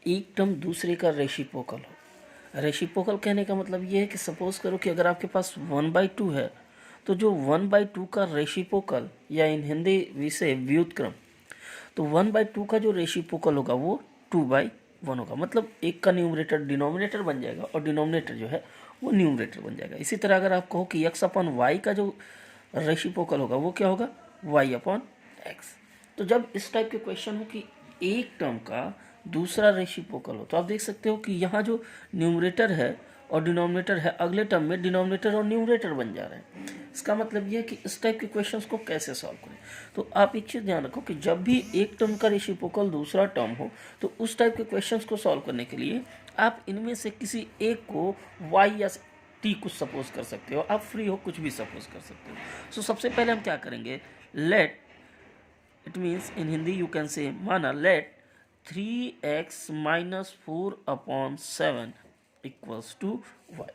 एक टर्म दूसरे का रेसिप्रोकल हो। रेसिप्रोकल कहने का मतलब ये है कि सपोज करो कि अगर आपके पास 1/2 है तो जो 1/2 का रेसिप्रोकल या इन हिंदी विषय व्युत्क्रम, तो 1/2 का जो रेसिप्रोकल होगा वो 2/1 होगा। मतलब एक का न्यूमरेटर डिनोमिनेटर बन जाएगा और डिनोमिनेटर जो है वो न्यूमरेटर बन जाएगा। इसी तरह अगर आप कहो कि x/y का जो रेसिप्रोकल होगा वो क्या होगा, y/x। तो जब इस टाइप के क्वेश्चन हो कि एक टर्म का दूसरा रेसिप्रोकल हो, तो आप देख सकते हो कि यहाँ जो न्यूमरेटर है और डिनोमिनेटर है, अगले टर्म में डिनोमिनेटर और न्यूमरेटर बन जा रहे हैं। इसका मतलब ये है कि इस टाइप के क्वेश्चंस को कैसे सॉल्व करें। तो आप एक चीज़ ध्यान रखो कि जब भी एक टर्म का रेसिप्रोकल दूसरा टर्म हो, तो उस टाइप के क्वेश्चंस को सॉल्व करने के लिए आप इनमें से किसी एक को y या t कुछ सपोज कर सकते हो, आप फ्री हो कुछ भी सपोज कर सकते हो। सो सबसे पहले हम क्या करेंगे, let, it means in Hindi you can say, माना late 3x - 4/7 equals to y।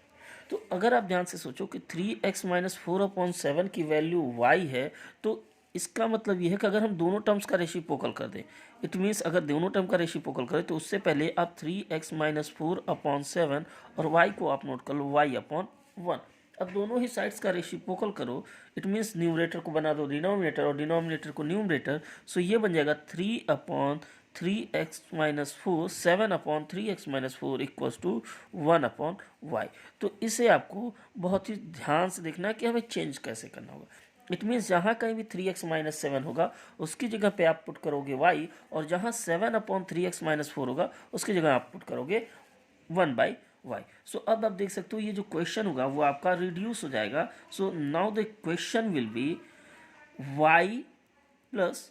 तो अगर आप ध्यान से सोचो कि 3x - 4/7 की वैल्यू y है, तो इसका मतलब ये है कि अगर हम दोनों टर्म्स का रेसिप्रोकल कर दें, इट मीन्स अगर दोनों टर्म का रेसिप्रोकल करें तो उससे पहले आप 3x - 4/7 और y को आप नोट कर लो y/1। अब दोनों ही साइड्स का रेसिप्रोकल करो, इट मीन्स न्यूमरेटर को बना दो डिनोमिनेटर और डिनोमिनेटर को न्यूमरेटर। सो ये बन जाएगा 3/3x - 4, 7/3x - 4 equals to 1/y। तो इसे आपको बहुत ही ध्यान से देखना है कि हमें चेंज कैसे करना होगा। इट मीन्स जहाँ कहीं भी 3x - 7 होगा उसकी जगह पे आप पुट करोगे y, और जहाँ 7/3x - 4 होगा उसकी जगह आप पुट करोगे 1/y। सो अब आप देख सकते हो ये जो क्वेश्चन होगा वो आपका रिड्यूस हो जाएगा। So now the question will be y plus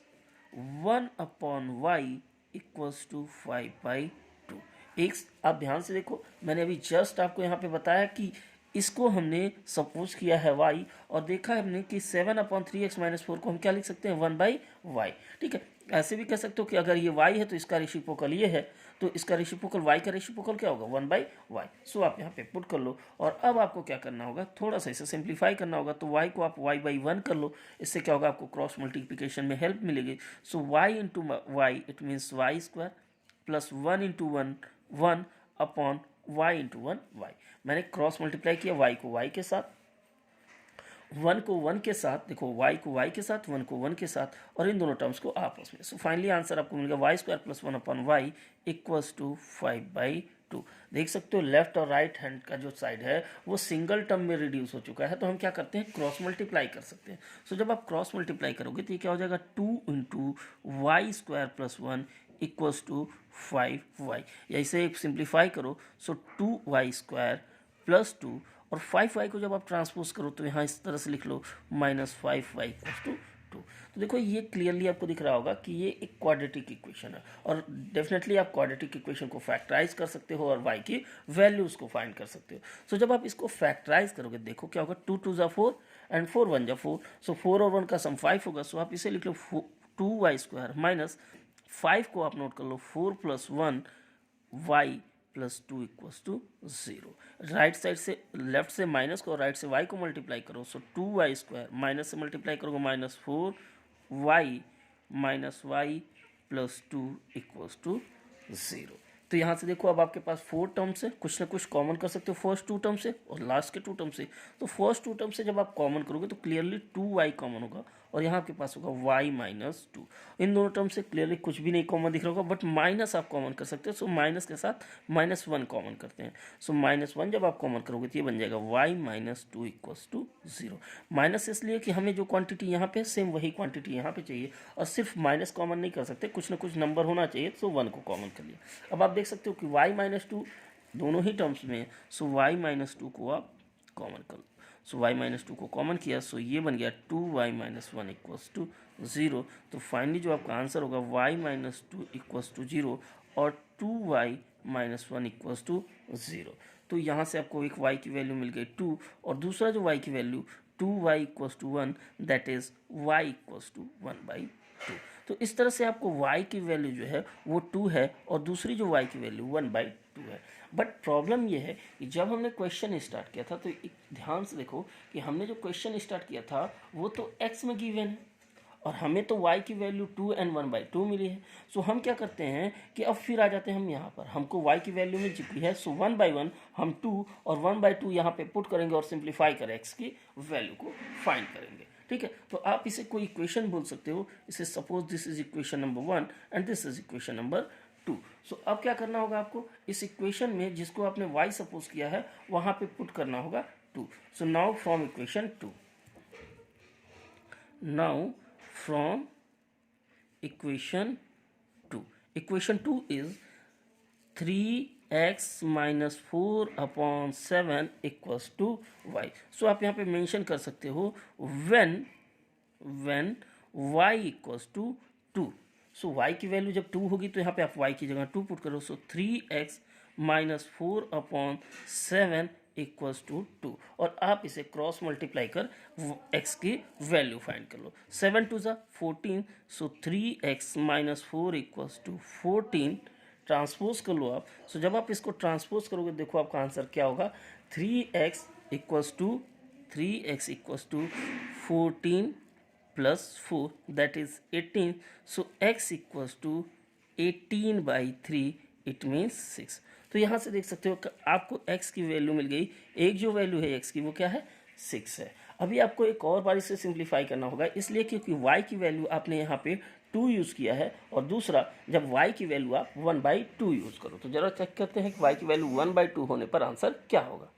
1/y equals to 5/2। एक आप ध्यान से देखो, मैंने अभी जस्ट आपको यहाँ पे बताया कि इसको हमने सपोज किया है y, और देखा है हमने कि 7/3x - 4 को हम क्या लिख सकते हैं, 1/y। ठीक है, ऐसे भी कह सकते हो कि अगर ये y है तो इसका रेसिप्रोकल ये है, तो इसका रेसिप्रोकल y का रेसिप्रोकल क्या होगा, 1/y। सो आप यहाँ पे पुट कर लो, और अब आपको क्या करना होगा, थोड़ा सा इसे सिंप्लीफाई करना होगा। तो y को आप y/1 कर लो, इससे क्या होगा, आपको क्रॉस मल्टीप्लिकेशन में हेल्प मिलेगी। So y into y, it means y² plus 1 into 1 1 upon y into 1 y। मैंने क्रॉस मल्टीप्लाई किया y को y के साथ, 1 को 1 के साथ, देखो y को y के साथ, 1 को 1 के साथ, और इन दोनों टर्म्स को आपस में। सो फाइनली आंसर आपको मिलेगा y² plus 1 upon y equals to 5/2। देख सकते हो लेफ्ट और राइट हैंड का जो साइड है वो सिंगल टर्म में रिड्यूस हो चुका है, तो हम क्या करते हैं, क्रॉस मल्टीप्लाई कर सकते हैं। सो जब आप क्रॉस मल्टीप्लाई करोगे तो ये क्या हो जाएगा, 2 into y² plus 1 equals to 5y। या इसे एक सिंप्लीफाई करो, सो 2y² प्लस 2, और 5y को जब आप ट्रांसपोज करो तो यहाँ इस तरह से लिख लो -5y इक्वल्स टू 2। तो देखो ये क्लियरली आपको दिख रहा होगा कि ये एक क्वाड्रेटिक इक्वेशन है, और डेफिनेटली आप क्वाड्रेटिक इक्वेशन को फैक्टराइज कर सकते हो और y की वैल्यूज को फाइंड कर सकते हो। सो जब आप इसको फैक्टराइज करोगे, देखो क्या होगा, 2 2 = 4 एंड 4 1 = 4। सो 4 और 1 का सम 5 होगा। सो आप इसे लिख लो 2y² माइनस 5 को आप नोट कर लो 4 plus 1 y plus 2 equals to 0। Right side से, लेफ्ट से माइनस को, राइट से y को मल्टीप्लाई करो। सो 2y² माइनस से मल्टीप्लाई करोगे -4y minus y plus 2 equals to 0। तो यहाँ से देखो अब आपके पास 4 टर्म से कुछ ना कुछ कॉमन कर सकते हो, फर्स्ट 2 टर्म से और लास्ट के 2 टर्म से। तो फर्स्ट 2 टर्म से जब आप कॉमन करोगे तो क्लियरली 2y कॉमन होगा, और यहाँ आपके पास होगा y - 2। इन दोनों टर्म से क्लियरली कुछ भी नहीं कॉमन दिख रहा होगा, बट माइनस आप कॉमन कर सकते हो। सो माइनस के साथ -1 कॉमन करते हैं। सो -1 जब आप कॉमन करोगे तो ये बन जाएगा y - 2 इक्वल्स टू 0। माइनस इसलिए कि हमें जो क्वांटिटी यहाँ पे सेम वही क्वांटिटी यहाँ पे चाहिए, और सिर्फ माइनस कॉमन नहीं कर सकते, कुछ ना कुछ नंबर होना चाहिए। सो 1 को कॉमन कर लिया। अब आप देख सकते हो कि y - 2 दोनों ही टर्म्स में, सो y - 2 को आप कॉमन कर लो। सो y - 2 को कॉमन किया, सो ये बन गया 2y - 1 इक्वल्स टू 0। तो फाइनली जो आपका आंसर होगा y - 2 इक्वल्स टू 0 और 2y - 1 इक्वल्स टू 0। तो यहाँ से आपको एक y की वैल्यू मिल गई 2, और दूसरा जो y की value 2y equals to 1, that is y equals to 1/2। तो इस तरह से आपको y की वैल्यू जो है वो 2 है, और दूसरी जो y की वैल्यू 1/2 है। बट प्रॉब्लम ये है कि जब हमने क्वेश्चन स्टार्ट किया था, तो एक ध्यान से देखो कि हमने जो क्वेश्चन स्टार्ट किया था वो तो x में गिवन है, और हमें तो y की वैल्यू 2 एंड 1/2 मिली है। सो हम क्या करते हैं कि अब फिर आ जाते हैं हम यहाँ पर, हमको y की वैल्यू मिल चुकी है। सो 1/1 हम 2 और 1/2 यहाँ पे पुट करेंगे और सिंप्लीफाई कर x की वैल्यू को फाइंड करेंगे। ठीक है, तो आप इसे कोई इक्वेशन बोल सकते हो। इसे suppose this is equation number 1 and this is equation number 2। सो अब क्या करना होगा आपको, इस इक्वेशन में जिसको आपने y सपोज किया है वहाँ पे पुट करना होगा 2। So now from equation 2, now from equation 2, equation 2 is 3x minus 4 upon 7 equals to y। so आप यहाँ पे मेंशन कर सकते हो when y equals to 2। So y की वैल्यू जब 2 होगी तो यहाँ पे आप y की जगह 2 पुट करो। So 3x minus 4 upon 7 equals to 2 और आप इसे क्रॉस मल्टीप्लाई कर x की वैल्यू फाइंड कर लो। 7 2 ज़ा 14, so 3x minus 4 equals to 14। Transpose कर लो आप। सो जब आप इसको ट्रांसपोज करोगे देखो आपका आंसर क्या होगा, 3x equals to 14 plus 4 that is 18। so x equals to 18/3, it means 6। तो यहाँ से देख सकते हो कि आपको x की वैल्यू मिल गई। एक जो वैल्यू है x की वो क्या है, 6 है। अभी आपको एक और बार इसे सिंप्लीफाई करना होगा, इसलिए क्योंकि y की वैल्यू आपने यहाँ पे 2 यूज़ किया है और दूसरा जब y की वैल्यू आप 1/2 यूज़ करो। तो जरा चेक करते हैं कि y की वैल्यू 1/2 होने पर आंसर क्या होगा।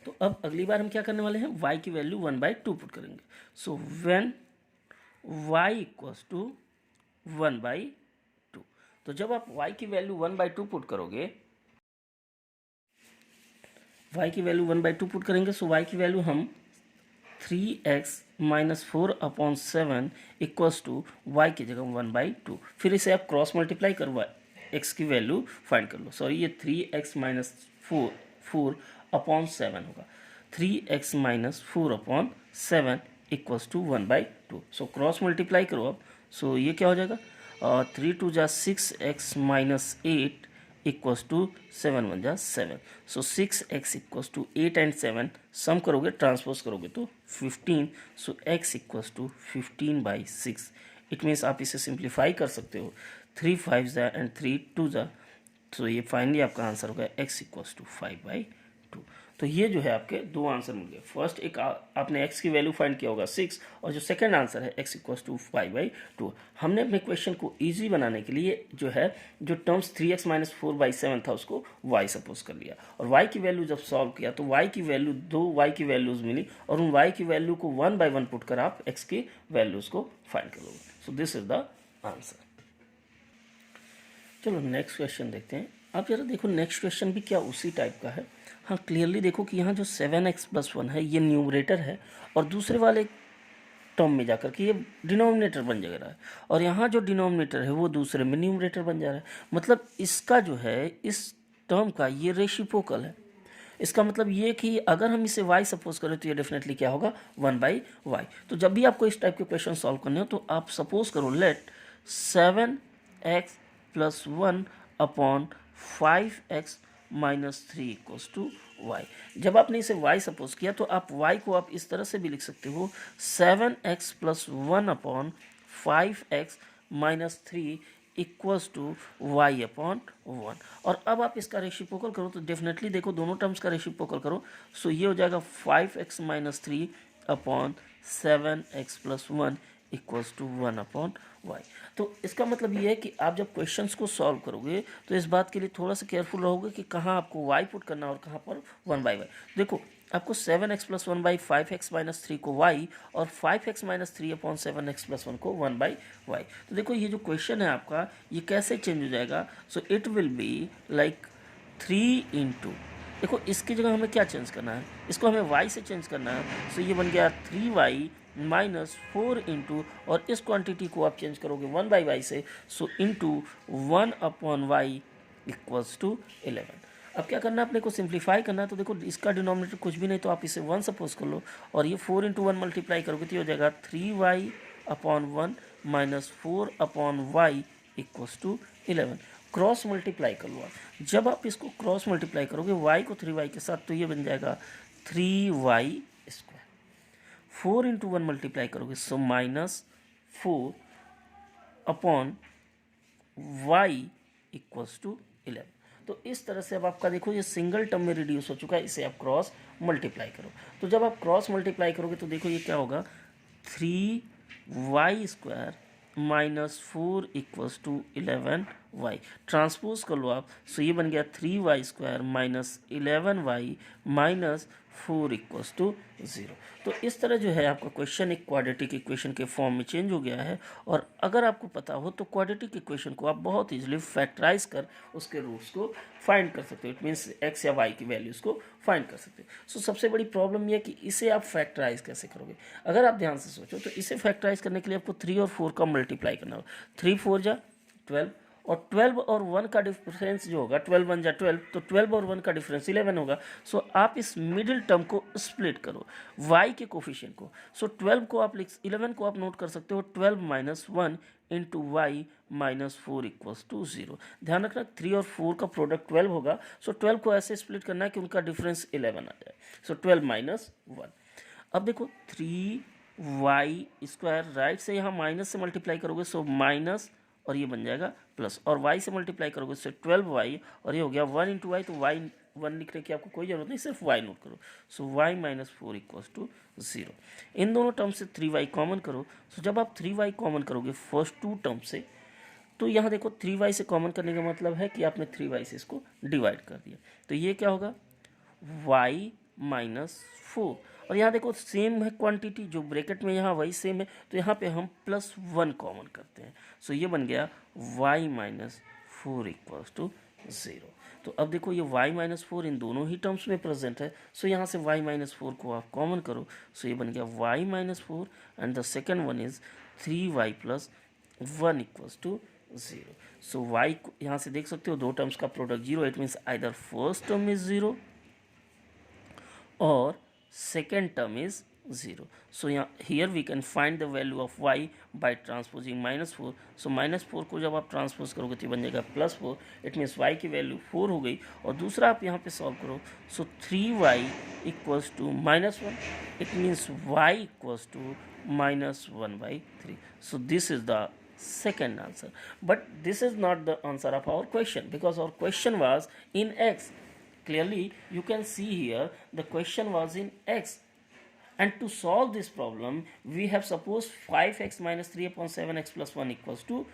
तो अब अगली बार हम क्या करने वाले हैं, y की वैल्यू 1/2 पुट करेंगे। So when y equals to 1/2, तो जब आप y की वैल्यू 1/2 पुट करोगे, y की वैल्यू 1/2 पुट करेंगे, सो y की वैल्यू हम 3x minus 4 upon 7 equals to y की जगह 1/2। फिर इसे आप क्रॉस मल्टीप्लाई कर x की वैल्यू फाइंड कर लो। सॉरी, ये 3x माइनस 4 अपॉन 7 होगा। 3x minus 4 upon 7 equals to 1/2। So cross multiply करो आप। सो ये क्या हो जाएगा, 3 2 जा 6x माइनस 8 इक्वल्स टू 7 1 जा 7। So 6x equals to 8 and 7 sum करोगे, ट्रांसपोज करोगे तो 15। So x equals to 15/6। It means आप इसे सिंप्लीफाई कर सकते हो। 3 5 जा एंड 3 2 जा। तो ये फाइनली आपका आंसर होगा x इक्वल्स टू 5/2। तो ये जो है आपके दो आंसर मिल गए। फर्स्ट एक आपने x की वैल्यू फाइंड किया होगा 6, और जो सेकंड आंसर है x इक्वल्स टू 5/2। हमने अपने क्वेश्चन को इजी बनाने के लिए जो है जो टर्म्स 3x माइनस 4/7 था उसको y सपोज कर लिया, और y की वैल्यू जब सॉल्व किया तो y की वैल्यू दो y की वैल्यूज मिली, और उन y की वैल्यू को 1/1 पुट कर आप x की वैल्यूज को फाइंड करोगे। सो दिस इज द आंसर। चलो नेक्स्ट क्वेश्चन देखते हैं। आप जरा देखो नेक्स्ट क्वेश्चन भी क्या उसी टाइप का है। हाँ, क्लियरली देखो कि यहाँ जो 7x + 1 है ये न्यूमरेटर है, और दूसरे वाले टर्म में जाकर के ये डिनोमिनेटर बन जा रहा है, और यहाँ जो डिनोमिनेटर है वो दूसरे में न्यूमरेटर बन जा रहा है। मतलब इसका जो है इस टर्म का ये रेसिप्रोकल है। इसका मतलब ये कि अगर हम इसे y सपोज करें तो ये डेफिनेटली क्या होगा, 1/y। तो जब भी आपको इस टाइप के क्वेश्चन सॉल्व करने हो तो आप सपोज करो let 7x + 1 upon 5x minus 3 equals to y। जब आपने इसे y सपोज किया तो आप y को आप इस तरह से भी लिख सकते हो 7x + 1 upon 5x minus 3 equals to y upon 1। और अब आप इसका रेसिप्रोकल करो तो डेफिनेटली देखो दोनों टर्म्स का रेसिप्रोकल करो। सो ये हो जाएगा 5x minus 3 upon 7x + 1 equals to 1 upon y। तो इसका मतलब ये है कि आप जब क्वेश्चंस को सॉल्व करोगे तो इस बात के लिए थोड़ा सा केयरफुल रहोगे कि कहाँ आपको y पुट करना और कहाँ पर 1/y। देखो आपको 7x + 1/5x माइनस 3 को y और 5x माइनस 3 अपॉन 7x + 1 को 1/y। तो देखो ये जो क्वेश्चन है आपका ये कैसे चेंज हो जाएगा। सो it will be like 3 into, देखो इसकी जगह हमें क्या चेंज करना है, इसको हमें y से चेंज करना है। सो ये बन गया 3y माइनस 4 इंटू, और इस क्वांटिटी को आप चेंज करोगे 1/y से, so into 1 upon y equals to 11। अब क्या करना है, अपने को सिंप्लीफाई करना है। तो देखो इसका डिनोमिनेटर कुछ भी नहीं तो आप इसे 1 सपोज कर लो, और ये 4 × 1 मल्टीप्लाई करोगे तो ये हो जाएगा 3y upon 1 minus 4 upon y equals to 11। Cross multiply कर लो आप। जब आप इसको क्रॉस मल्टीप्लाई करोगे y को 3y के साथ तो ये बन जाएगा 3y²। 4 इंटू 1 मल्टीप्लाई करोगे सो -4 अपॉन y इक्वल्स टू 11। तो इस तरह से अब आपका देखो ये सिंगल टर्म में रिड्यूस हो चुका है, इसे आप क्रॉस मल्टीप्लाई करो। तो जब आप क्रॉस मल्टीप्लाई करोगे तो देखो ये क्या होगा, 3y² -4 equals to 11y। Transpose कर लो आप, सो ये बन गया 3y² -11y -4 इक्वल्स टू 0। तो इस तरह जो है आपका क्वेश्चन एक क्वाड्रेटिक इक्वेशन के फॉर्म में चेंज हो गया है। और अगर आपको पता हो तो क्वाड्रेटिक इक्वेशन को आप बहुत इजीली फैक्टराइज कर उसके रूट्स को फाइंड कर सकते हो। इट मीन्स x या y की वैल्यूज़ को फाइंड कर सकते हो। सो सबसे बड़ी प्रॉब्लम यह है कि इसे आप फैक्टराइज कैसे करोगे। अगर आप ध्यान से सोचो तो इसे फैक्टराइज करने के लिए आपको 3 और 4 का मल्टीप्लाई करना होगा। 3 4 जा 12, और 12 और 1 का डिफरेंस जो होगा, 12 1 जा 12, तो 12 और 1 का डिफरेंस 11 होगा। सो आप इस मिडिल टर्म को स्प्लिट करो y के कोफिशिएंट को। सो 12 को आप 11 को आप नोट कर सकते हो 12 - 1 इंटू वाई -4 इक्वल्स टू 0। ध्यान रखना 3 और 4 का प्रोडक्ट 12 होगा। सो 12 को ऐसे स्प्लिट करना है कि उनका डिफरेंस 11 आ जाए। सो 12 - 1। अब देखो 3y² राइट से यहाँ माइनस से मल्टीप्लाई करोगे सो माइनस, और ये बन जाएगा प्लस, और y से मल्टीप्लाई करोगे इससे 12y, और ये हो गया 1 इंटू वाई। तो y 1 लिखने की आपको कोई ज़रूरत नहीं, सिर्फ y नोट करो। सो y -4 इक्वल्स टू 0। इन दोनों टर्म से 3y कॉमन करो। सो जब आप 3y कॉमन करोगे फर्स्ट टू टर्म से, तो यहाँ देखो 3y से कॉमन करने का मतलब है कि आपने 3y से इसको डिवाइड कर दिया। तो ये क्या होगा, y -4, और यहाँ देखो सेम है क्वांटिटी, जो ब्रैकेट में यहाँ वही सेम है, तो यहाँ पे हम +1 कॉमन करते हैं। सो ये बन गया y -4 इक्वल्स टू 0। तो अब देखो ये y -4 इन दोनों ही टर्म्स में प्रेजेंट है। सो यहाँ से y -4 को आप कॉमन करो। सो ये बन गया y -4 and the second one is 3y + 1 equals to 0। So y यहाँ से देख सकते हो दो टर्म्स का product 0। It means either first term is 0 or second term is 0. So here we can find the value of y by transposing -4. So -4 को जब आप ट्रांसपोज करोगे तो बन जाएगा +4। इट मीन्स y की वैल्यू 4 हो गई। और दूसरा आप यहाँ पे सॉल्व करो। So 3y equals to -1। It means y equals to -1/3। So this is the second answer. But this is not the answer of our question, because our question was in x. Clearly you can see here the question was in x, and to solve this problem we have supposed 5x - 3 upon 7x + 1 equals to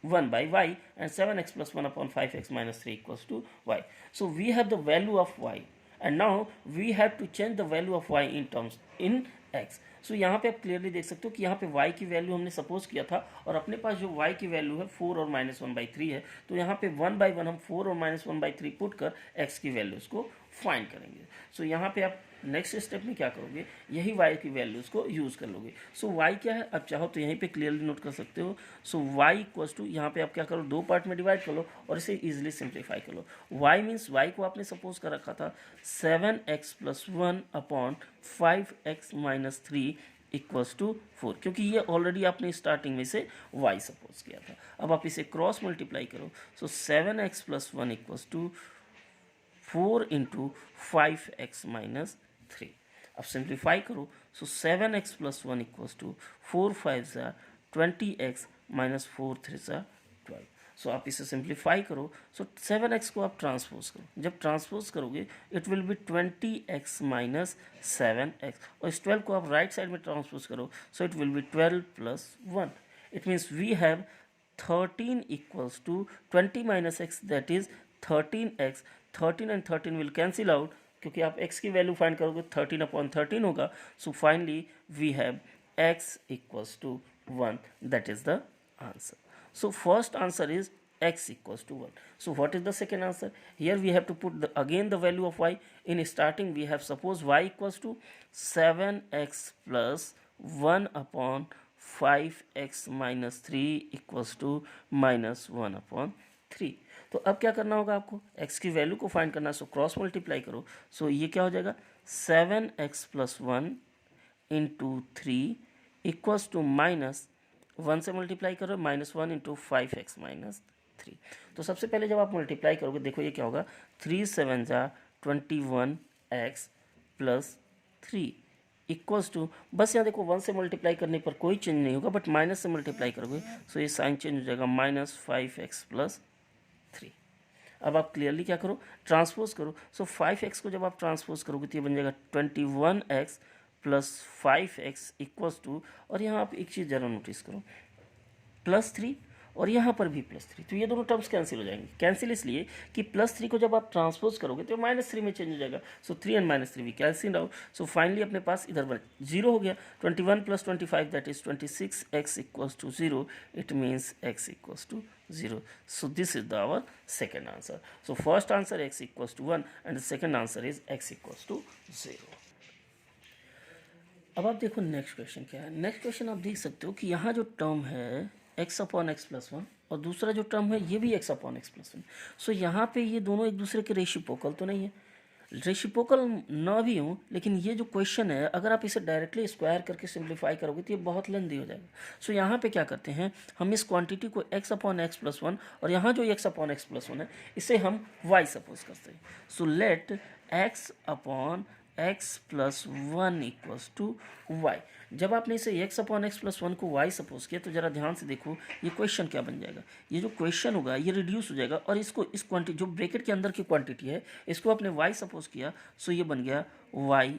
1 by y, and 7x + 1 upon 5x - 3 equals to y. So we have the value of y, and now we have to change the value of y in terms in x. सो यहाँ पे आप clearly देख सकते हो कि यहाँ पे y की वैल्यू हमने सपोज किया था, और अपने पास जो y की वैल्यू है 4 और -1/3 है। तो यहाँ पे 1/1 हम 4 और -1/3 पुट कर x की वैल्यूज़ को फाइंड करेंगे। सो यहाँ पे आप नेक्स्ट स्टेप में क्या करोगे, यही y की वैल्यूज़ को यूज़ कर लोगे। सो y क्या है, आप चाहो तो यहीं पे क्लियरली नोट कर सकते हो। सो y इक्वल्स टू, यहाँ पे आप क्या करो, दो पार्ट में डिवाइड कर लो और इसे इजीली सिंप्लीफाई कर लो। y मीन्स y को आपने सपोज कर रखा था 7x + 1 upon 5x - 3 equals to 4, क्योंकि ये ऑलरेडी आपने स्टार्टिंग में से y सपोज किया था। अब आप इसे क्रॉस मल्टीप्लाई करो। So 7x + 1 equals to 4 into 5x - 3। अब सिंप्लीफाई करो। सो 7x + 1 इक्वल्स टू 4 5 ज़ा 20x - 4 3 ज़ा 12। सो आप इसे सिंप्लीफाई करो। सो 7x को आप ट्रांसपोज करो। जब ट्रांसपोज करोगे it will B 20x - 7x, और इस 12 को आप राइट साइड में ट्रांसपोज करो। So it will be 12 + 1। It means we have 13 equals to 20 - x, that is 13x। 13 and 13 will cancel out, क्योंकि आप x की वैल्यू फाइंड करोगे 13/13 होगा। So finally we have x equals to 1, that is the answer. So first answer is x equals to 1. So what is the second answer? Here we have to put again the value of y. In starting we have suppose y equals to 7x plus 1 upon 5x minus 3 equals to minus 1 upon 3. तो अब क्या करना होगा आपको, x की value को find करना है। सो क्रॉस मल्टीप्लाई करो। सो ये क्या हो जाएगा, 7x plus 1 into 3 equals to minus 1 से मल्टीप्लाई करो -1 इंटू 5x - 3। तो सबसे पहले जब आप मल्टीप्लाई करोगे देखो ये क्या होगा, 3 7 ज़ा 21x + 3 इक्वल्स टू, बस यहाँ देखो 1 से मल्टीप्लाई करने पर कोई चेंज नहीं होगा, बट माइनस से मल्टीप्लाई करोगे सो ये साइन चेंज हो जाएगा, -5x+3। अब आप क्लियरली क्या करो, ट्रांसपोज करो। सो 5x को जब आप ट्रांसपोज करोगे तो ये बन जाएगा 21x + 5x इक्वल्स टू, और यहाँ आप एक चीज़ ज़रा नोटिस करो, +3 और यहाँ पर भी +3, तो ये दोनों टर्म्स कैंसिल हो जाएंगे। कैंसिल इसलिए कि +3 को जब आप ट्रांसपोज करोगे तो -3 में चेंज हो जाएगा। सो 3 एंड -3 भी कैंसिल आउट। सो फाइनली अपने पास इधर 0 हो गया। 21 + 25 that is 26x = 0। It means x = 0. So this is our second answer. So first answer x = 1 and the second answer is x = 0. अब आप देखो नेक्स्ट क्वेश्चन क्या है। नेक्स्ट क्वेश्चन आप देख सकते हो कि यहाँ जो टर्म है x/x+1 और दूसरा जो टर्म है ये भी x/x+1। सो यहाँ पे ये दोनों एक दूसरे के रेसिप्रोकल तो नहीं है। रेसिप्रोकल ना भी हो, लेकिन ये जो क्वेश्चन है अगर आप इसे डायरेक्टली स्क्वायर करके सिंप्लीफाई करोगे तो ये बहुत लेंदी हो जाएगा। सो यहाँ पे क्या करते हैं, हम इस क्वांटिटी को x/x+1 और यहाँ जो x/x+1 है इसे हम y सपोज करते हैं। So let x/x+1 = y। जब आपने इसे x/x+1 को y सपोज किया तो ज़रा ध्यान से देखो ये क्वेश्चन क्या बन जाएगा। ये जो क्वेश्चन होगा ये रिड्यूस हो जाएगा और इसको इस क्वांटिटी जो ब्रैकेट के अंदर की क्वांटिटी है इसको आपने y सपोज किया, सो ये बन गया y²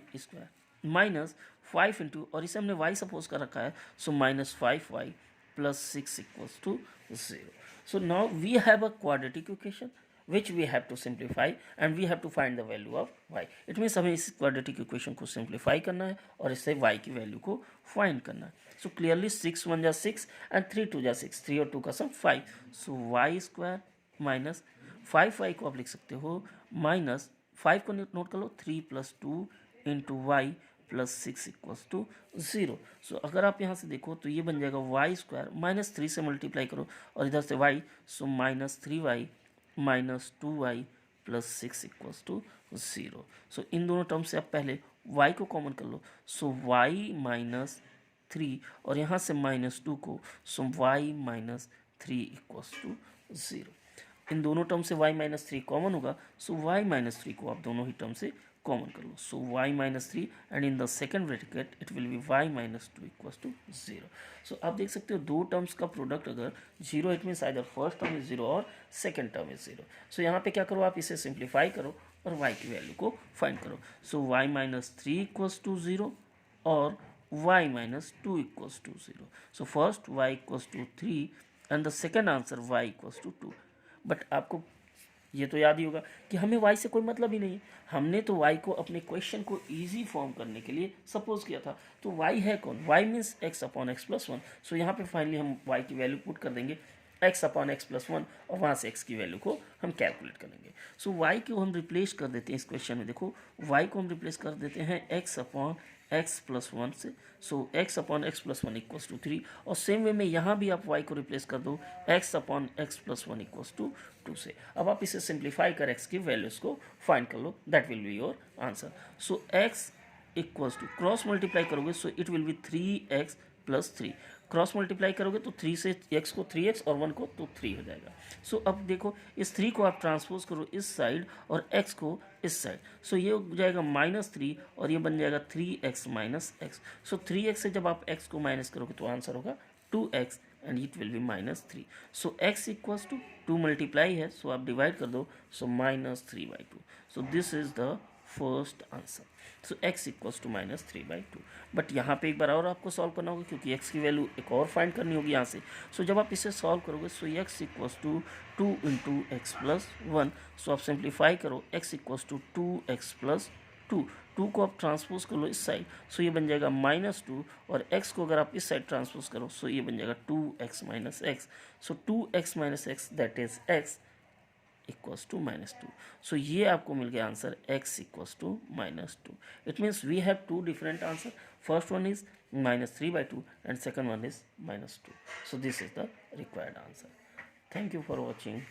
-5 इंटू, और इसे हमने y सपोज कर रखा है, so -5y + 6 = 0। So now we have a quadratic equation which we have to simplify and we have to find the value of y. It means हमें इस quadratic equation को simplify करना है और इससे y की वैल्यू को find करना है। So clearly 6 × 1 = 6 and 3 × 2 = 6, 3 और 2 का सम 5। So y² minus 5y को आप लिख सकते हो माइनस 5 को नोट कर लो, 3 + 2 × y + 6 = 0। सो अगर आप यहाँ से देखो तो ये बन जाएगा y² -3 से मल्टीप्लाई करो और इधर से y, सो -3y -2y + 6 = 0। सो इन दोनों टर्म से आप पहले y को कॉमन कर लो, सो y -3 और यहाँ से -2 को, सो y -3 = 0। इन दोनों टर्म से y -3 कॉमन होगा, सो y -3 को आप दोनों ही टर्म से कॉमन कर लो, सो y -3 and in the second bracket it will be y -2 = 0। सो आप देख सकते हो दो टर्म्स का प्रोडक्ट अगर 0, it means either first term is 0 और सेकेंड टर्म इज 0। सो यहाँ पे क्या करो, आप इसे सिंप्लीफाई करो और y की वैल्यू को फाइंड करो। सो y -3 = 0 और y -2 = 0। So first y = 3 and the second answer y = 2। But आपको ये तो याद ही होगा कि हमें y से कोई मतलब ही नहीं है। हमने तो y को अपने क्वेश्चन को इजी फॉर्म करने के लिए सपोज किया था। तो y है कौन, y मीन्स x/x+1। सो यहाँ पे फाइनली हम y की वैल्यू पुट कर देंगे x/x+1 और वहाँ से x की वैल्यू को हम कैलकुलेट करेंगे। सो y को हम रिप्लेस कर देते हैं इस क्वेश्चन में। देखो y को हम रिप्लेस कर देते हैं x/x+1 से। सो x/x+1 = 3 और सेम वे में यहाँ भी आप y को रिप्लेस कर दो x/x+1 = 2 से। अब आप इसे सिंप्लीफाई कर x की वैल्यूज़ को फाइंड कर लो, that will be your answer. So x = cross multiply करोगे so it will be 3x + 3। Cross multiply करोगे तो 3 से x को 3x और 1 को तो 3 हो जाएगा। सो अब देखो इस 3 को आप ट्रांसपोज करो इस साइड और x को इस साइड। सो ये हो जाएगा -3 और ये बन जाएगा 3x - x। सो 3x से जब आप x को माइनस करोगे तो आंसर होगा 2x and it will B -3। So x = 2 multiply है, सो आप डिवाइड कर दो, सो -3/2। सो this is the first answer. So x = -3/2। But यहाँ पे एक बार और आपको सॉल्व करना होगा क्योंकि x की वैल्यू एक और फाइंड करनी होगी यहाँ से। सो जब आप इसे सॉल्व करोगे सो x = 2 × x + 1। सो आप सिंप्लीफाई करो x = 2x + 2। 2 को आप ट्रांसपोज कर लो इस साइड, सो ये बन जाएगा -2 और x को अगर आप इस साइड ट्रांसपोज करो सो ये बन जाएगा 2x - x। So 2x - x that is x = -2। So ये आपको मिल गया answer x = -2। It means we have two different answer. First one is -3/2 and second one is -2। So this is the required answer. Thank you for watching.